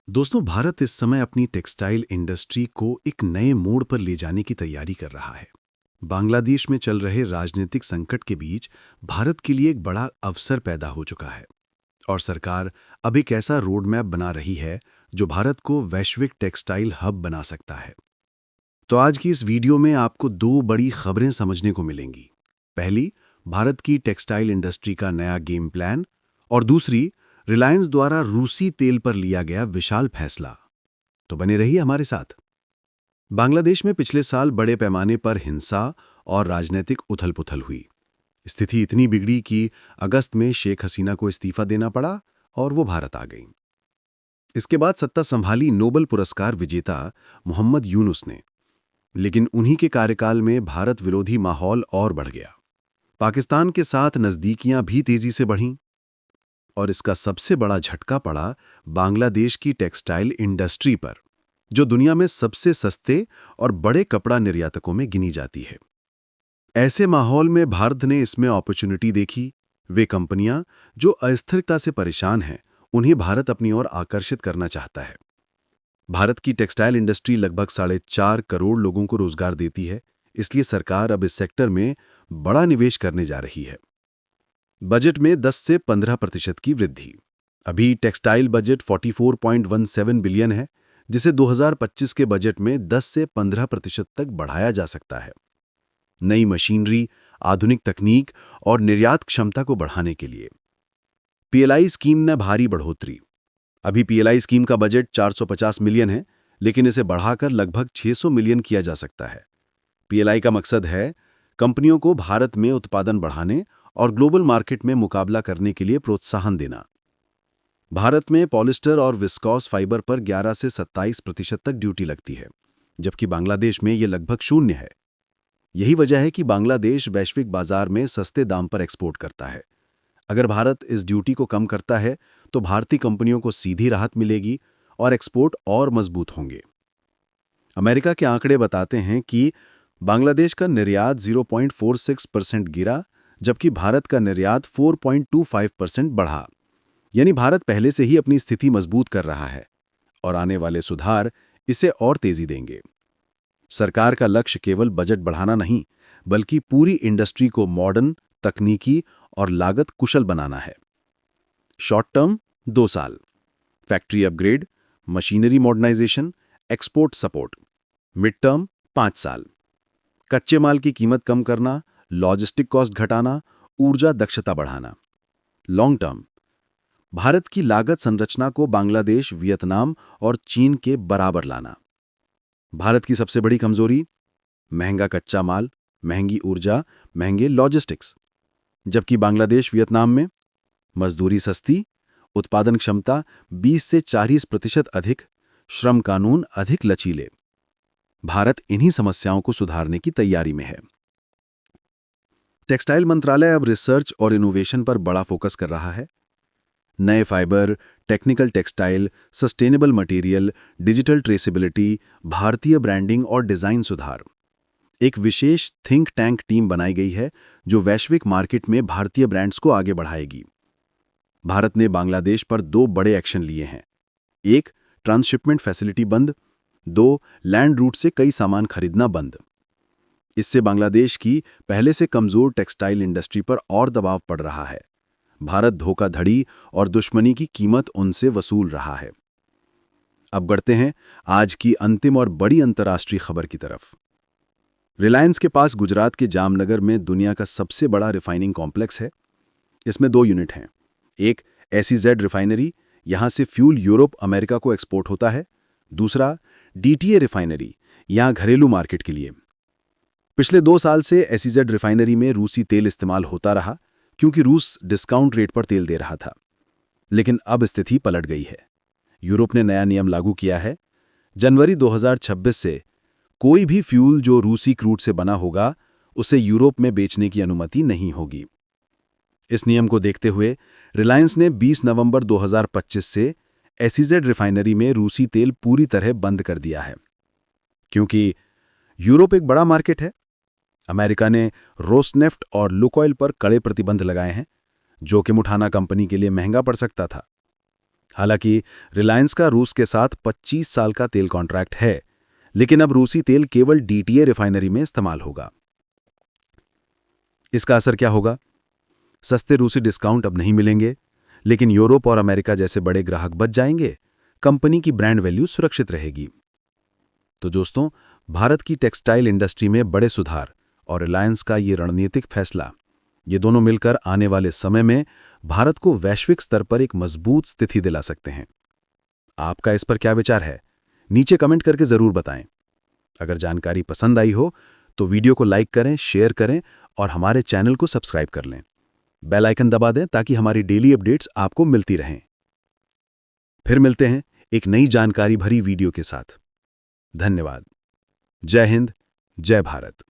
दोस्तों, भारत इस समय अपनी टेक्सटाइल इंडस्ट्री को एक नए मोड़ पर ले जाने की तैयारी कर रहा है। बांग्लादेश में चल रहे राजनीतिक संकट के बीच भारत के लिए एक बड़ा अवसर पैदा हो चुका है और सरकार अब एक ऐसा रोड मैप बना रही है जो भारत को वैश्विक टेक्सटाइल हब बना सकता है। तो आज की इस वीडियो में आपको दो बड़ी खबरें समझने को मिलेंगी। पहली, भारत की टेक्सटाइल इंडस्ट्री का नया गेम प्लान, और दूसरी, रिलायंस द्वारा रूसी तेल पर लिया गया विशाल फैसला। तो बने रहिए हमारे साथ। बांग्लादेश में पिछले साल बड़े पैमाने पर हिंसा और राजनीतिक उथल-पुथल हुई। स्थिति इतनी बिगड़ी कि अगस्त में शेख हसीना को इस्तीफा देना पड़ा और वो भारत आ गईं। इसके बाद सत्ता संभाली नोबेल पुरस्कार विजेता मोहम्मद यूनुस ने, लेकिन उन्हीं के कार्यकाल में भारत विरोधी माहौल और बढ़ गया। पाकिस्तान के साथ नजदीकियां भी तेजी से बढ़ीं और इसका सबसे बड़ा झटका पड़ा बांग्लादेश की टेक्सटाइल इंडस्ट्री पर, जो दुनिया में सबसे सस्ते और बड़े कपड़ा निर्यातकों में गिनी जाती है। ऐसे माहौल में भारत ने इसमें अपॉर्चुनिटी देखी। वे कंपनियां जो अस्थिरता से परेशान हैं, उन्हें भारत अपनी ओर आकर्षित करना चाहता है। भारत की टेक्सटाइल इंडस्ट्री लगभग 4.5 करोड़ लोगों को रोजगार देती है, इसलिए सरकार अब इस सेक्टर में बड़ा निवेश करने जा रही है। बजट में 10 से 15% की वृद्धि। अभी टेक्सटाइल बजट 44.17 बिलियन है, जिसे 2025 के बजट में 10 से 15% तक बढ़ाया जा सकता है। नई मशीनरी, आधुनिक तकनीक और निर्यात क्षमता को बढ़ाने के लिए पीएलआई स्कीम ने भारी बढ़ोतरी। अभी पीएलआई स्कीम का बजट 450 मिलियन है, लेकिन इसे बढ़ाकर लगभग 600 मिलियन किया जा सकता है। पीएलआई का मकसद है कंपनियों को भारत में उत्पादन बढ़ाने और ग्लोबल मार्केट में मुकाबला करने के लिए प्रोत्साहन देना। भारत में पॉलिस्टर और विस्कॉस फाइबर पर 11 से 27% तक ड्यूटी लगती है, जबकि बांग्लादेश में यह लगभग 0 है। यही वजह है कि बांग्लादेश वैश्विक बाजार में सस्ते दाम पर एक्सपोर्ट करता है। अगर भारत इस ड्यूटी को कम करता है तो भारतीय कंपनियों को सीधी राहत मिलेगी और एक्सपोर्ट और मजबूत होंगे। अमेरिका के आंकड़े बताते हैं कि बांग्लादेश का निर्यात 0.46% गिरा, जबकि भारत का निर्यात 4.25% बढ़ा। यानी भारत पहले से ही अपनी स्थिति मजबूत कर रहा है और आने वाले सुधार इसे और तेजी देंगे। सरकार का लक्ष्य केवल बजट बढ़ाना नहीं, बल्कि पूरी इंडस्ट्री को मॉडर्न, तकनीकी और लागत कुशल बनाना है। शॉर्ट टर्म 2 साल, factory upgrade, machinery modernisation, export support. Mid term 5 साल, कच्चे माल की कीमत कम करना, लॉजिस्टिक कॉस्ट घटाना, ऊर्जा दक्षता बढ़ाना। लॉन्ग टर्म, भारत की लागत संरचना को बांग्लादेश, वियतनाम और चीन के बराबर लाना। भारत की सबसे बड़ी कमजोरी महंगा कच्चा माल, महंगी ऊर्जा, महंगे लॉजिस्टिक्स, जबकि बांग्लादेश, वियतनाम में मजदूरी सस्ती, उत्पादन क्षमता 20 से 40% अधिक, श्रम कानून अधिक लचीले। भारत इन्हीं समस्याओं को सुधारने की तैयारी में है। टेक्सटाइल मंत्रालय अब रिसर्च और इनोवेशन पर बड़ा फोकस कर रहा है। नए fibre, technical textile, sustainable material, digital traceability, भारतीय ब्रांडिंग और डिजाइन सुधार। एक विशेष थिंक टैंक टीम बनाई गई है जो वैश्विक मार्केट में भारतीय ब्रांड्स को आगे बढ़ाएगी। भारत ने बांग्लादेश पर 2 बड़े एक्शन लिए हैं। 1, ट्रांसशिपमेंट फैसिलिटी बंद। 2, लैंड रूट से कई सामान खरीदना बंद। इससे बांग्लादेश की पहले से कमजोर टेक्सटाइल इंडस्ट्री पर और दबाव पड़ रहा है। भारत धोखाधड़ी और दुश्मनी की कीमत उनसे वसूल रहा है। अब बढ़ते हैं आज की अंतिम और बड़ी अंतर्राष्ट्रीय खबर की तरफ। रिलायंस के पास गुजरात के जामनगर में दुनिया का सबसे बड़ा रिफाइनिंग कॉम्प्लेक्स है। इसमें 2 यूनिट हैं। एक, एसईजेड रिफाइनरी, यहां से फ्यूल यूरोप, अमेरिका को एक्सपोर्ट होता है। दूसरा, डीटीए रिफाइनरी, यहां घरेलू मार्केट के लिए। पिछले 2 साल से एसईजेड रिफाइनरी में रूसी तेल इस्तेमाल होता रहा, क्योंकि रूस डिस्काउंट रेट पर तेल दे रहा था। लेकिन अब स्थिति पलट गई है। यूरोप ने नया नियम लागू किया है। जनवरी 2026 से कोई भी फ्यूल जो रूसी क्रूड से बना होगा, उसे यूरोप में बेचने की अनुमति नहीं होगी। इस नियम को देखते हुए रिलायंस ने 20 नवंबर 2025 से एसईजेड रिफाइनरी में रूसी तेल पूरी तरह बंद कर दिया है। क्योंकि यूरोप एक बड़ा मार्केट है, अमेरिका ने रोस्नेफ्ट और लुकोइल पर कड़े प्रतिबंध लगाए हैं। जोखिम उठाना कंपनी के लिए महंगा पड़ सकता था। हालांकि रिलायंस का रूस के साथ 25 साल का तेल कॉन्ट्रैक्ट है, लेकिन अब रूसी तेल केवल डीटीए रिफाइनरी में इस्तेमाल होगा। इसका असर क्या होगा? सस्ते रूसी डिस्काउंट अब नहीं मिलेंगे, लेकिन यूरोप और अमेरिका जैसे बड़े ग्राहक बच जाएंगे। कंपनी की ब्रांड वैल्यू सुरक्षित रहेगी। तो दोस्तों, भारत की टेक्सटाइल इंडस्ट्री में बड़े सुधार और रिलायंस का ये रणनीतिक फैसला, ये दोनों मिलकर आने वाले समय में भारत को वैश्विक स्तर पर एक मजबूत स्थिति दिला सकते हैं। आपका इस पर क्या विचार है? नीचे कमेंट करके जरूर बताएं। अगर जानकारी पसंद आई हो तो वीडियो को लाइक करें, शेयर करें और हमारे चैनल को सब्सक्राइब कर लें। बेल आइकन दबा दें ताकि हमारी डेली अपडेट्स आपको मिलती रहें। फिर मिलते हैं एक नई जानकारी भरी वीडियो के साथ। धन्यवाद। जय हिंद, जय भारत।